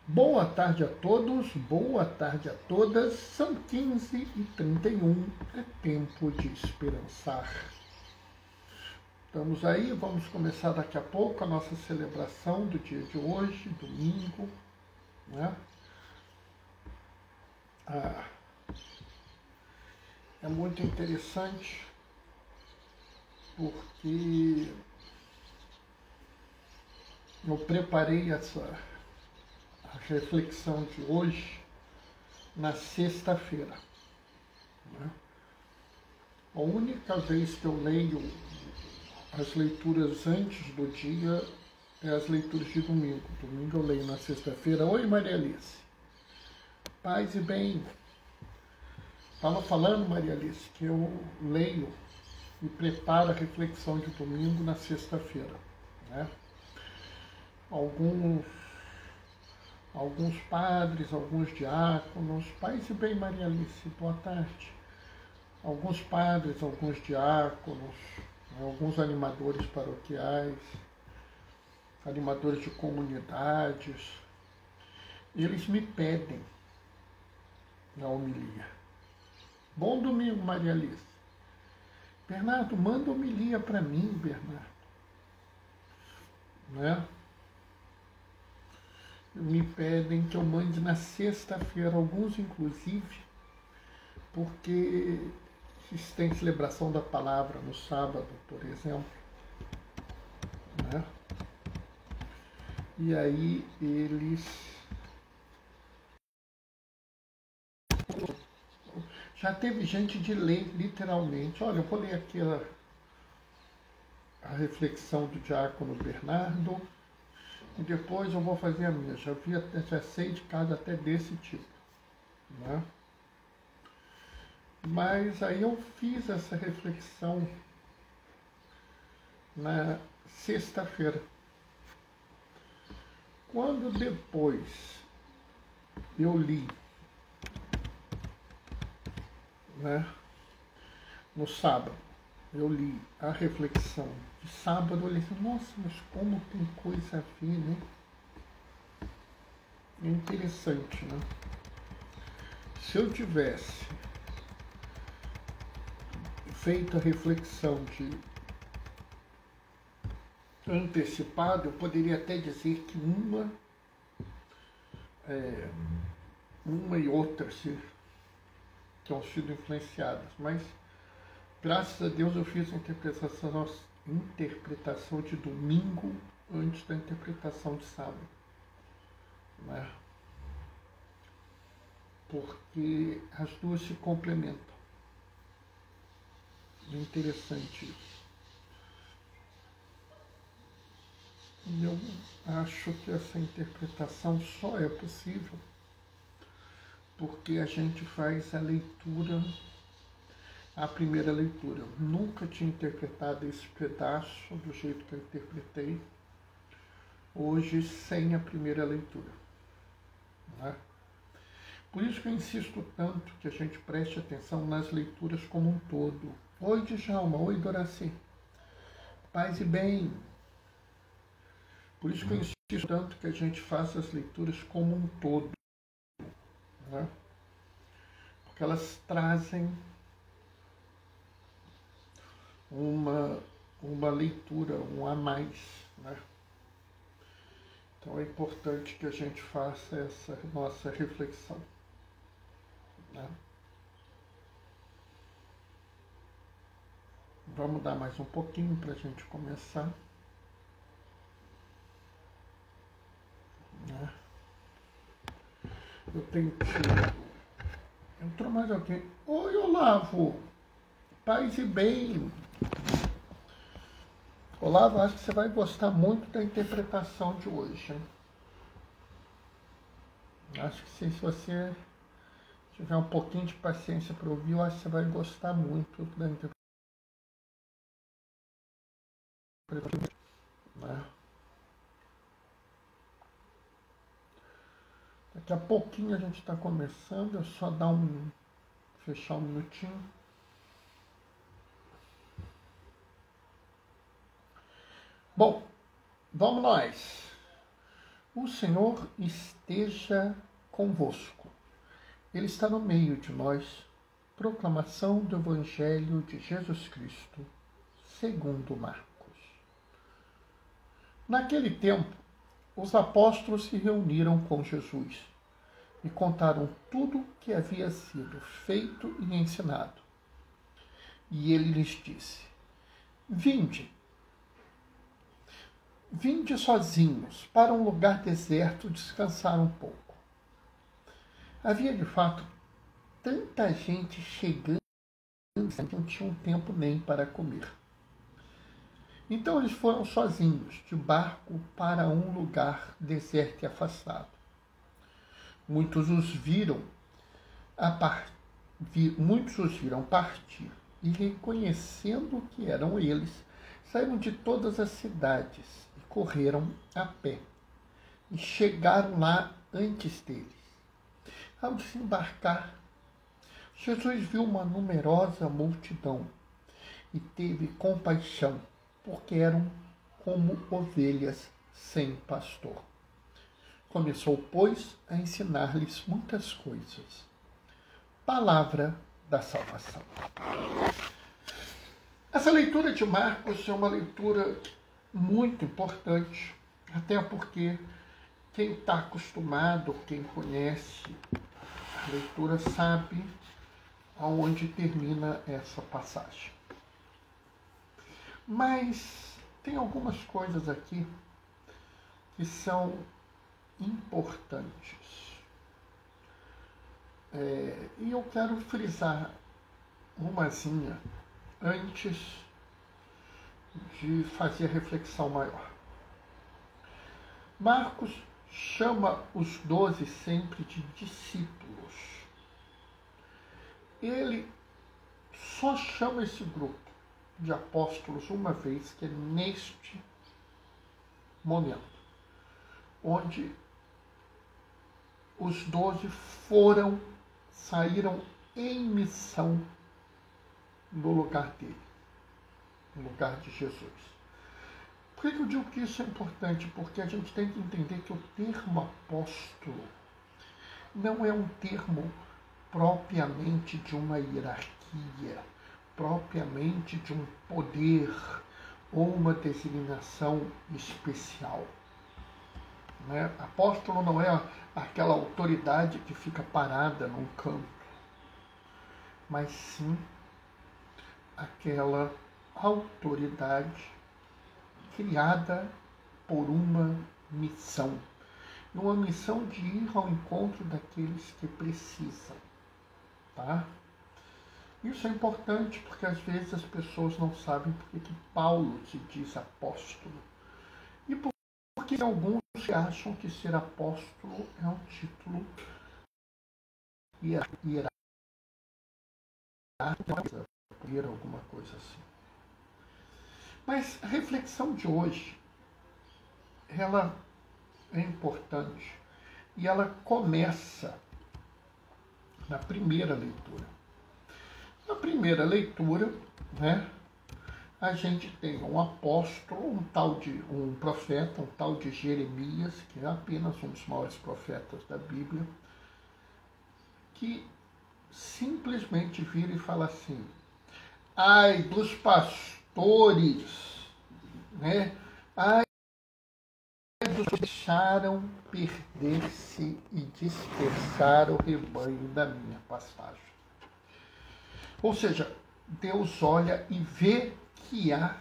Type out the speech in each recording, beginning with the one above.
Boa tarde a todos, boa tarde a todas. São 15h31, é tempo de esperançar. Estamos aí, vamos começar daqui a pouco a nossa celebração do dia de hoje, domingo, né? É muito interessante porque eu preparei a reflexão de hoje na sexta-feira, né? A única vez que eu leio as leituras antes do dia é as leituras de domingo. Domingo eu leio na sexta-feira. Oi, Maria Alice. Paz e bem. Estava falando, Maria Alice, que eu leio e preparo a reflexão de domingo na sexta-feira, né? Alguns padres, alguns diáconos, paz e bem, Maria Alice, boa tarde. Alguns padres, alguns diáconos, alguns animadores paroquiais, animadores de comunidades, eles me pedem na homilia. Bom domingo, Maria Alice. Bernardo, manda homilia para mim, Bernardo. Né? Me pedem que eu mande na sexta-feira, alguns inclusive, porque tem celebração da palavra no sábado, por exemplo, né? E aí eles já teve gente de ler literalmente. Olha, eu vou ler aqui a reflexão do diácono Bernardo e depois eu vou fazer a minha. Já sei de cada até desse tipo, né? Mas aí eu fiz essa reflexão na sexta-feira. Quando depois eu li, né, no sábado, eu li a reflexão de sábado, eu olhei assim, nossa, mas como tem coisa a ver, né? É interessante, né? Se eu tivesse feito a reflexão de antecipado, eu poderia até dizer que uma e outra tenham sido influenciadas, mas graças a Deus eu fiz a interpretação de domingo antes da interpretação de sábado, né? Porque as duas se complementam. É interessante isso. E eu acho que essa interpretação só é possível porque a gente faz a primeira leitura. Eu nunca tinha interpretado esse pedaço do jeito que eu interpretei hoje sem a primeira leitura, né? Por isso que eu insisto tanto que a gente preste atenção nas leituras como um todo. Oi, Djalma. Oi, Doraci. Paz e bem. Por isso que eu insisto tanto que a gente faça as leituras como um todo, né? Porque elas trazem uma leitura, um a mais, né? Então é importante que a gente faça essa nossa reflexão, né? Vamos dar mais um pouquinho para a gente começar, né? Eu tenho que... Entrou mais alguém. Oi, Olavo. Paz e bem. Olavo, acho que você vai gostar muito da interpretação de hoje, hein? Acho que se você tiver um pouquinho de paciência para ouvir, eu acho que você vai gostar muito da interpretação, né? Daqui a pouquinho a gente está começando, é só fechar um minutinho. Bom, vamos nós. O Senhor esteja convosco. Ele está no meio de nós. Proclamação do Evangelho de Jesus Cristo, segundo Marcos. Naquele tempo, os apóstolos se reuniram com Jesus e contaram tudo o que havia sido feito e ensinado. E ele lhes disse: Vinde sozinhos para um lugar deserto descansar um pouco. Havia de fato tanta gente chegando que não tinham tempo nem para comer. Então eles foram sozinhos de barco para um lugar deserto e afastado. Muitos os viram partir e, reconhecendo que eram eles, saíram de todas as cidades e correram a pé e chegaram lá antes deles. Ao desembarcar, Jesus viu uma numerosa multidão e teve compaixão, porque eram como ovelhas sem pastor. Começou, pois, a ensinar-lhes muitas coisas. Palavra da salvação. Essa leitura de Marcos é uma leitura muito importante, até porque quem está acostumado, quem conhece a leitura, sabe aonde termina essa passagem. Mas tem algumas coisas aqui que são importantes. E eu quero frisar umazinha antes de fazer a reflexão maior. Marcos chama os 12 sempre de discípulos. Ele só chama esse grupo de apóstolos uma vez, que é neste momento, onde os 12 saíram em missão no lugar dele, no lugar de Jesus. Por que eu digo que isso é importante? Porque a gente tem que entender que o termo apóstolo não é um termo propriamente de uma hierarquia, propriamente de um poder ou uma designação especial. Né? Apóstolo não é aquela autoridade que fica parada num canto, mas sim aquela autoridade criada por uma missão. Uma missão de ir ao encontro daqueles que precisam. Tá? Isso é importante porque às vezes as pessoas não sabem por que Paulo se diz apóstolo. E porque alguns acham que ser apóstolo é um título hierárquico, alguma coisa assim. Mas a reflexão de hoje, ela é importante e ela começa na primeira leitura. Na primeira leitura, né, a gente tem um apóstolo, um profeta, um tal de Jeremias, que é apenas um dos maiores profetas da Bíblia, que simplesmente vira e fala assim: ai dos pastores, né? Ai dos que deixaram perder-se e dispersar o rebanho da minha pastagem. Ou seja, Deus olha e vê que há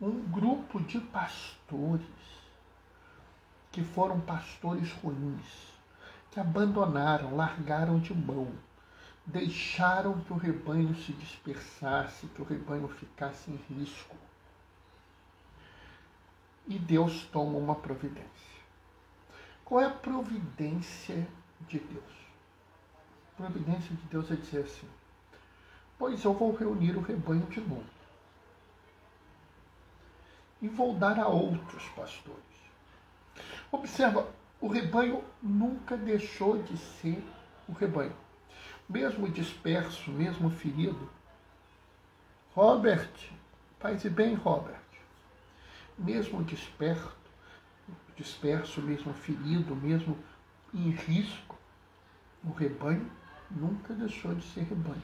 um grupo de pastores que foram pastores ruins, que abandonaram, largaram de mão, deixaram que o rebanho se dispersasse, que o rebanho ficasse em risco. E Deus toma uma providência. Qual é a providência de Deus? A providência de Deus é dizer assim: pois eu vou reunir o rebanho de novo e vou dar a outros pastores. Observa, o rebanho nunca deixou de ser o rebanho. Mesmo disperso, mesmo ferido. Robert, faz bem, Robert. Mesmo disperso, mesmo ferido, mesmo em risco, o rebanho nunca deixou de ser rebanho.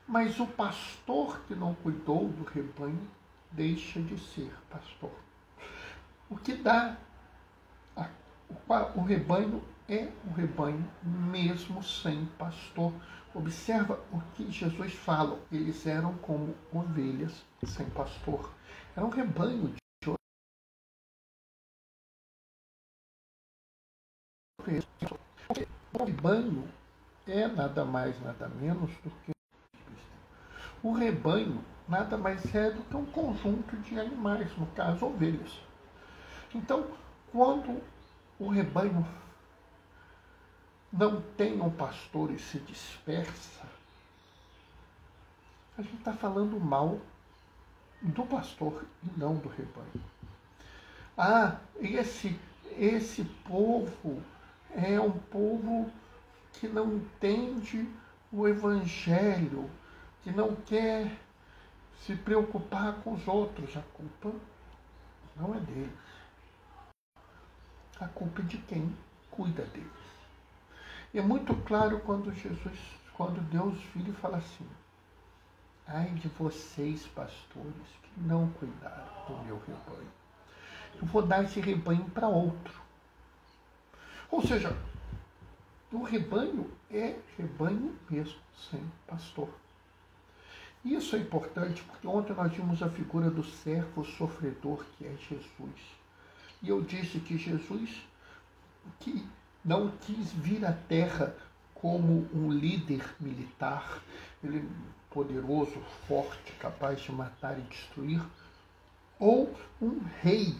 Mas o pastor que não cuidou do rebanho deixa de ser pastor. O que dá o rebanho é o rebanho mesmo sem pastor. Observa o que Jesus fala. Eles eram como ovelhas sem pastor. Era um rebanho de ovelhas. O rebanho é nada mais, nada menos do que o rebanho nada mais é do que um conjunto de animais, no caso, ovelhas. Então, quando o rebanho não tem um pastor e se dispersa, a gente está falando mal do pastor e não do rebanho. Esse povo é um povo que não entende o evangelho, que não quer se preocupar com os outros. A culpa não é deles. A culpa é de quem cuida deles. E é muito claro quando Deus vira e fala assim: ai de vocês, pastores, que não cuidaram do meu rebanho. Eu vou dar esse rebanho para outro. Ou seja, o rebanho é rebanho mesmo, sem pastor. Isso é importante porque ontem nós vimos a figura do servo sofredor, que é Jesus. E eu disse que Jesus, que não quis vir à terra como um líder militar, ele poderoso, forte, capaz de matar e destruir, ou um rei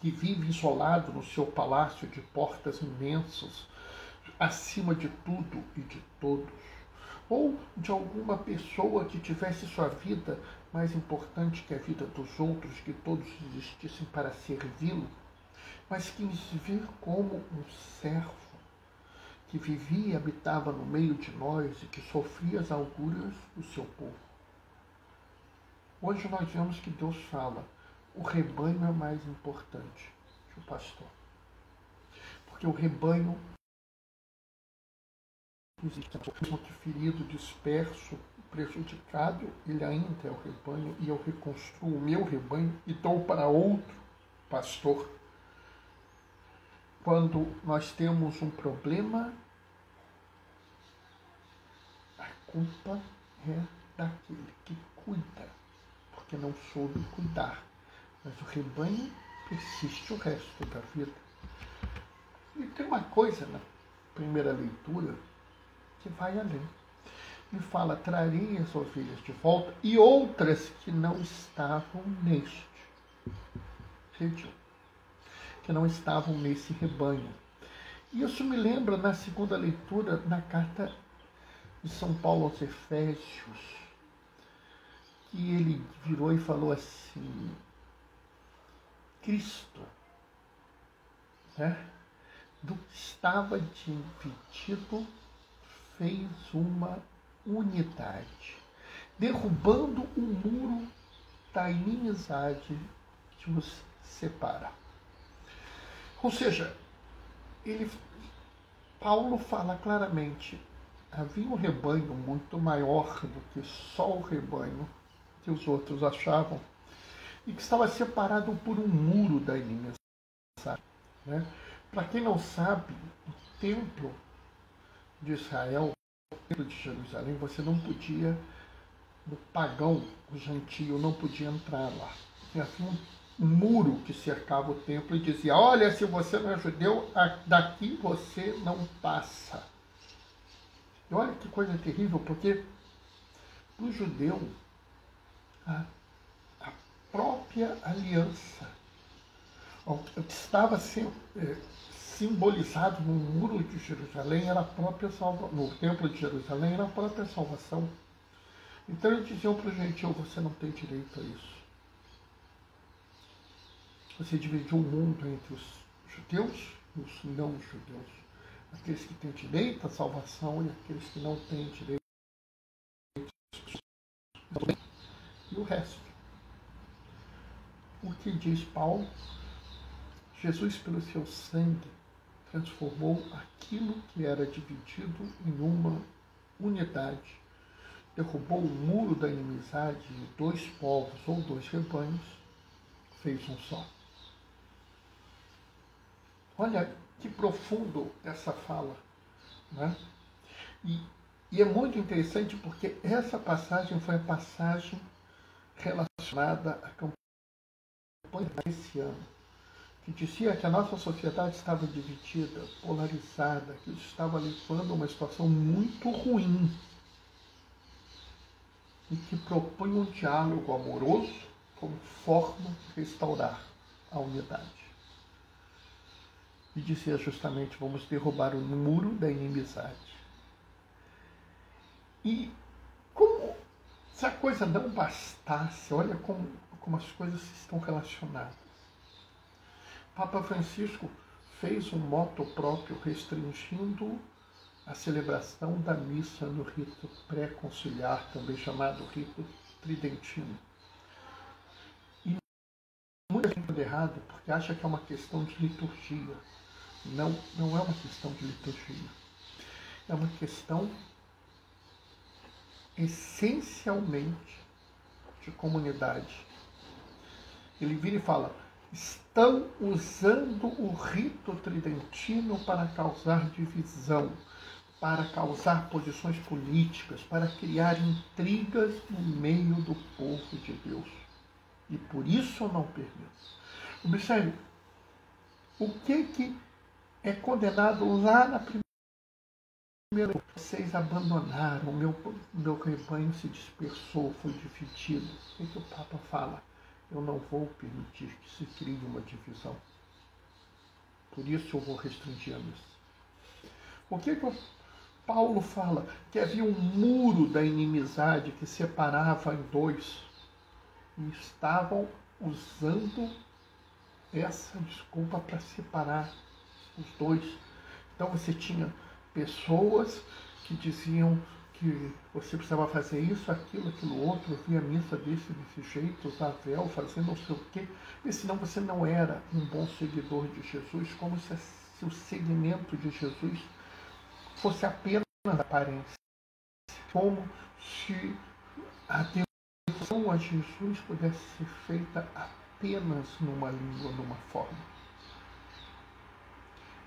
que vive isolado no seu palácio de portas imensas, acima de tudo e de todos, ou de alguma pessoa que tivesse sua vida mais importante que a vida dos outros, que todos existissem para servi-lo, mas quis vir como um servo que vivia e habitava no meio de nós e que sofria as alturas do seu povo. Hoje nós vemos que Deus fala: o rebanho é mais importante que o pastor. Porque o rebanho, mesmo que ferido, disperso, prejudicado, ele ainda é o rebanho, e eu reconstruo o meu rebanho e dou para outro pastor. Quando nós temos um problema, a culpa é daquele que cuida, porque não soube cuidar. Mas o rebanho persiste o resto da vida. E tem uma coisa na primeira leitura que vai além. Ele fala: trarei as ovelhas de volta e outras que não estavam neste redil, que não estavam nesse rebanho. E isso me lembra na segunda leitura, na carta de São Paulo aos Efésios, que ele virou e falou assim: Cristo, né, do que estava dividido, fez uma unidade, derrubando o muro da inimizade que os separa. Ou seja, Paulo fala claramente: havia um rebanho muito maior do que só o rebanho que os outros achavam, e que estava separado por um muro da inimizade. Né? Para quem não sabe, o templo de Israel, o templo de Jerusalém, você não podia, o pagão, o gentio, não podia entrar lá. Havia um muro que cercava o templo e dizia: olha, se você não é judeu, daqui você não passa. E olha que coisa terrível, porque o judeu, a própria aliança, o que estava simbolizado no muro de Jerusalém era a própria salvação, no templo de Jerusalém era a própria salvação. Então eles diziam para o gentil: você não tem direito a isso. Você dividiu o mundo entre os judeus e os não judeus, aqueles que têm direito à salvação e aqueles que não têm direito, e o resto. O que diz Paulo? Jesus, pelo seu sangue, transformou aquilo que era dividido em uma unidade. Derrubou o muro da inimizade de dois povos ou dois rebanhos, fez um só. Olha que profundo essa fala, né? E é muito interessante porque essa passagem foi a passagem relacionada à campanha desse ano, que dizia que a nossa sociedade estava dividida, polarizada, que isso estava levando a uma situação muito ruim e que propunha um diálogo amoroso como forma de restaurar a unidade. E dizia justamente, vamos derrubar o muro da inimizade. E como se a coisa não bastasse, olha como as coisas estão relacionadas. Papa Francisco fez um moto próprio restringindo a celebração da missa no rito pré-conciliar, também chamado rito tridentino. E muita gente está errado porque acha que é uma questão de liturgia. Não é uma questão de liturgia. É uma questão essencialmente de comunidade. Ele vira e fala, estão usando o rito tridentino para causar divisão, para causar posições políticas, para criar intrigas no meio do povo de Deus. E por isso eu não permito. Observe, o que é condenado lá na primeira? Vocês abandonaram, meu rebanho se dispersou, foi dividido. O que o Papa fala? Eu não vou permitir que se crie uma divisão. Por isso eu vou restringir a missa. O que o Paulo fala? Que havia um muro da inimizade que separava em dois. E estavam usando essa desculpa para separar os dois. Então você tinha pessoas que diziam que você precisava fazer isso, aquilo outro, via a missa desse jeito, usar véu, fazer não sei o quê, e senão você não era um bom seguidor de Jesus, como se o seguimento de Jesus fosse apenas aparência, como se a devoção a Jesus pudesse ser feita apenas numa língua, numa forma.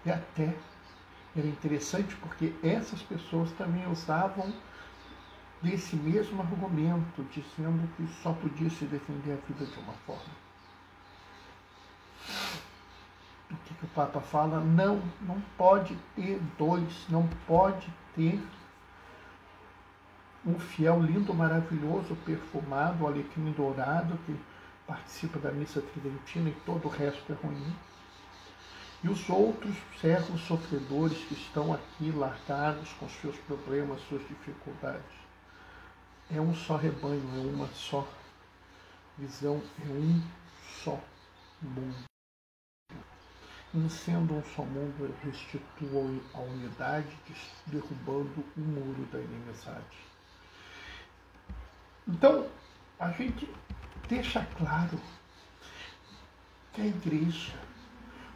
E até era interessante porque essas pessoas também usavam desse mesmo argumento, dizendo que só podia se defender a vida de uma forma. O que o Papa fala? Não pode ter dois, não pode ter um fiel lindo, maravilhoso, perfumado, alecrim dourado, que participa da missa tridentina e todo o resto é ruim. E os outros servos sofredores que estão aqui largados com seus problemas, suas dificuldades. É um só rebanho, é uma só visão, é um só mundo. Em sendo um só mundo, ele restitui a unidade, derrubando o muro da inimizade. Então, a gente deixa claro que a igreja,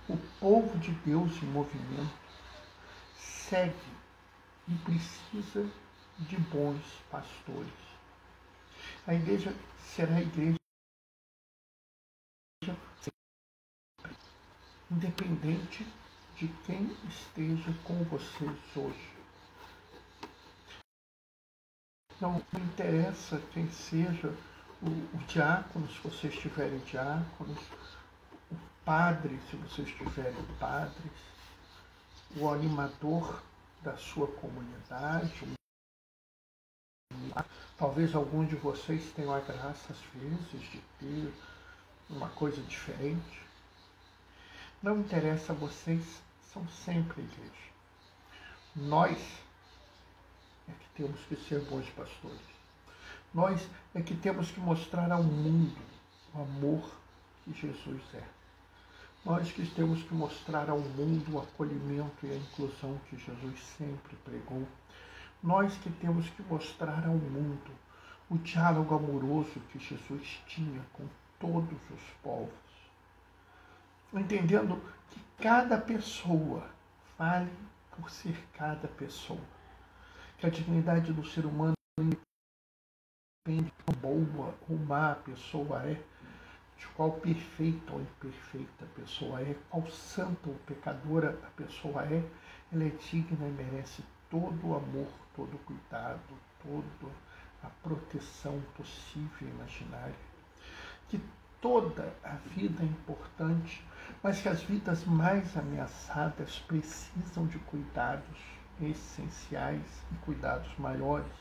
o povo de Deus em movimento, segue e precisa de bons pastores. A igreja será a igreja independente de quem esteja com vocês hoje. Não interessa quem seja o diácono, se vocês tiverem diáconos, o padre, se vocês tiverem padres, o animador da sua comunidade. Talvez algum de vocês tenham a graça, às vezes, de ter uma coisa diferente. Não interessa, vocês são sempre a igreja. Nós é que temos que ser bons pastores. Nós é que temos que mostrar ao mundo o amor que Jesus é. Nós que temos que mostrar ao mundo o acolhimento e a inclusão que Jesus sempre pregou. Nós que temos que mostrar ao mundo o diálogo amoroso que Jesus tinha com todos os povos. entendendo que cada pessoa vale por ser cada pessoa, que a dignidade do ser humano depende de quão boa ou má a pessoa é, de qual perfeita ou imperfeita a pessoa é, qual santa ou pecadora a pessoa é, ela é digna e merece todo o amor, todo o cuidado, toda a proteção possível e imaginária. Que toda a vida é importante, mas que as vidas mais ameaçadas precisam de cuidados essenciais e cuidados maiores,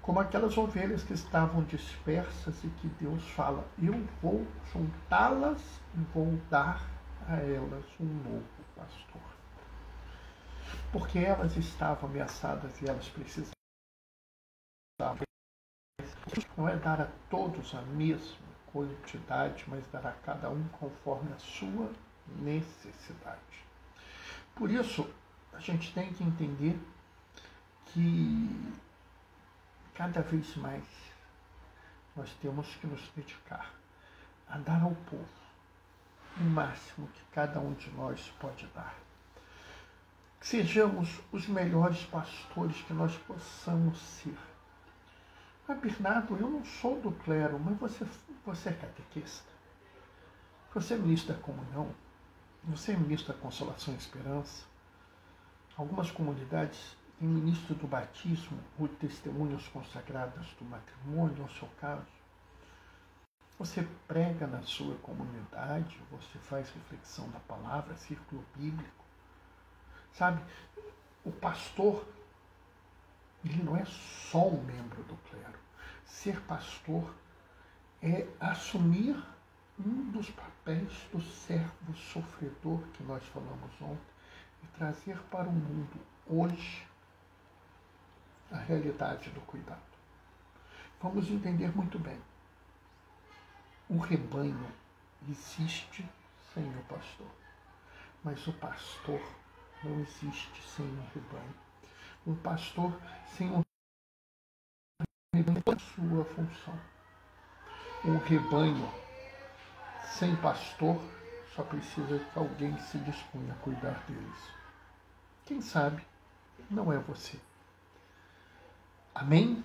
como aquelas ovelhas que estavam dispersas e que Deus fala: eu vou juntá-las e vou dar a elas um novo pastor. Porque elas estavam ameaçadas e elas precisavam. Não é dar a todos a mesma quantidade, mas dar a cada um conforme a sua necessidade. Por isso, a gente tem que entender que cada vez mais nós temos que nos dedicar a dar ao povo o máximo que cada um de nós pode dar. Que sejamos os melhores pastores que nós possamos ser. Mas, Bernardo, eu não sou do clero, mas você é catequista. Você é ministro da comunhão. Você é ministro da Consolação e Esperança. Algumas comunidades têm ministro do batismo ou testemunhas consagradas do matrimônio, no seu caso. Você prega na sua comunidade, você faz reflexão da palavra, círculo bíblico. Sabe, o pastor, ele não é só um membro do clero. Ser pastor é assumir um dos papéis do servo sofredor que nós falamos ontem e trazer para o mundo hoje a realidade do cuidado. Vamos entender muito bem. O rebanho existe sem o pastor, mas o pastor não existe sem o rebanho. Um pastor sem o rebanho é a sua função. Um rebanho sem pastor só precisa que alguém se disponha a cuidar deles. Quem sabe não é você. Amém?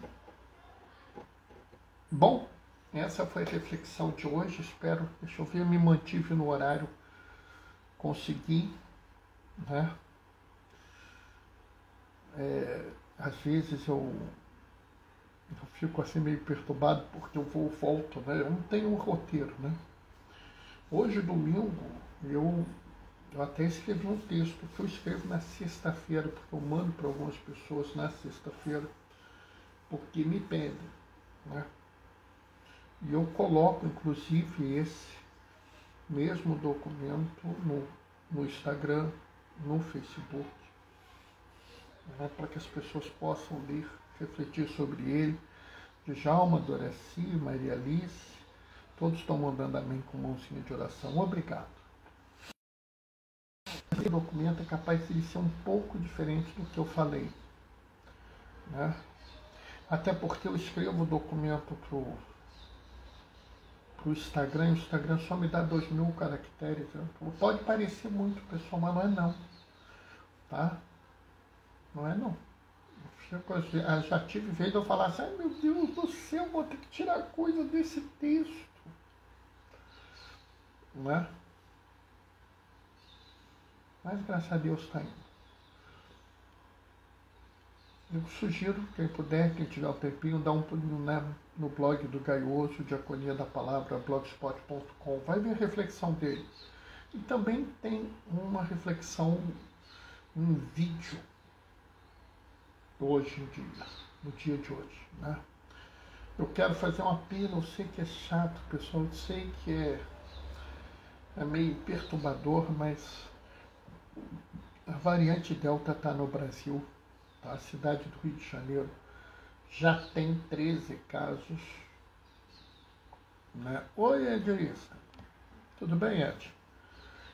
Bom, essa foi a reflexão de hoje. Espero, deixa eu ver, me mantive no horário, consegui, né? Às vezes eu fico assim meio perturbado porque eu vou e volto, né? Eu não tenho um roteiro, né? Hoje, domingo, eu até escrevi um texto que eu escrevo na sexta-feira, porque eu mando para algumas pessoas na sexta-feira, porque me pedem, né? E eu coloco, inclusive, esse mesmo documento no Instagram, no Facebook, né? Para que as pessoas possam ler, refletir sobre ele. Djalma, Doraci, Maria Alice, todos estão mandando amém com mãozinha de oração. Obrigado. Esse documento é capaz de ser um pouco diferente do que eu falei, né? Até porque eu escrevo o documento para o Instagram, e o Instagram só me dá 2.000 caracteres. Pode parecer muito, pessoal, mas não é não. Tá? Não é não. Já tive vez de eu falar assim: ai meu Deus do céu, vou ter que tirar coisa desse texto. Não é? Mas graças a Deus está indo. Eu sugiro, quem puder, quem tiver um tempinho, dá um pulinho no blog do Gaioso, Diaconia da Palavra, blogspot.com. Vai ver a reflexão dele. E também tem uma reflexão em vídeo hoje em dia, no dia de hoje, né? Eu quero fazer um apelo, eu sei que é chato, pessoal, eu sei que é meio perturbador, mas a variante Delta está no Brasil, tá? A cidade do Rio de Janeiro já tem 13 casos, né? Oi, Edilissa. Tudo bem, Ed?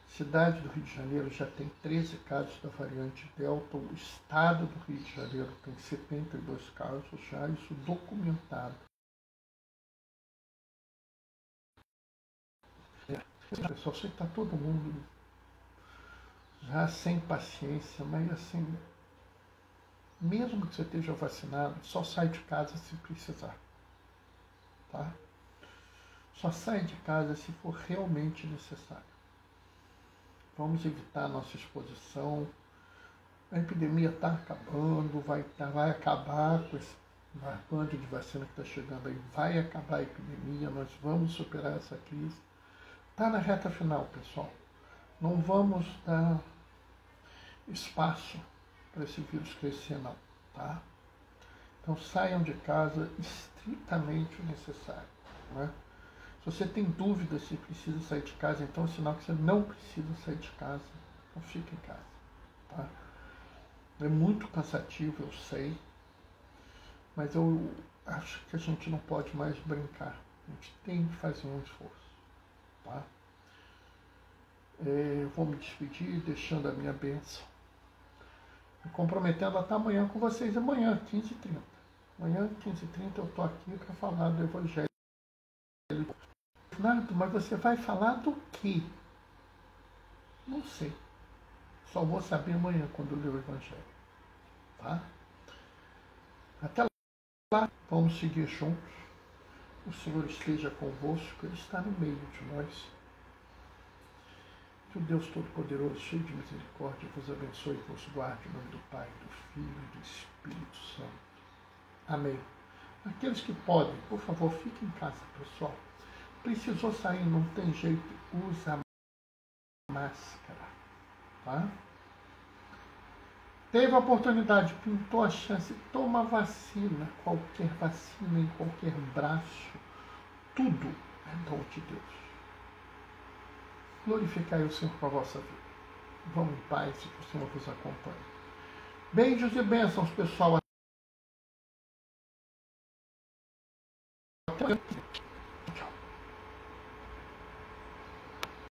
Cidade do Rio de Janeiro já tem 13 casos da variante Delta. O estado do Rio de Janeiro tem 72 casos já, isso documentado. Pessoal, sei que está todo mundo já sem paciência, mas assim, mesmo que você esteja vacinado, só sai de casa se precisar, tá? Só sai de casa se for realmente necessário. Vamos evitar a nossa exposição. A epidemia está acabando, vai acabar com esse bando de vacina que está chegando aí, vai acabar a epidemia, nós vamos superar essa crise. Está na reta final, pessoal. Não vamos dar espaço para esse vírus crescer, não, tá? Então saiam de casa estritamente o necessário, né? Se você tem dúvida se precisa sair de casa, então é sinal que você não precisa sair de casa. Então fique em casa, tá? É muito cansativo, eu sei, mas eu acho que a gente não pode mais brincar. A gente tem que fazer um esforço, tá? Eu vou me despedir deixando a minha bênção, me comprometendo a estar amanhã com vocês, amanhã, 15h30. Amanhã, 15h30, eu estou aqui para falar do Evangelho. Nada, mas você vai falar do quê? Não sei. Só vou saber amanhã quando ler o Evangelho. Tá? Até lá, vamos seguir juntos. O Senhor esteja convosco, Ele está no meio de nós. Que o Deus Todo-Poderoso, cheio de misericórdia, vos abençoe e vos guarde em nome do Pai, do Filho e do Espírito Santo. Amém. Aqueles que podem, por favor, fiquem em casa, pessoal. Precisou sair, não tem jeito, usa máscara, tá? Teve a oportunidade, pintou a chance, toma vacina, qualquer vacina, em qualquer braço, tudo é dom de Deus. Glorificai o Senhor com a vossa vida. Vamos em paz e que o Senhor vos acompanhe. Beijos e bênçãos, pessoal. Até amanhã.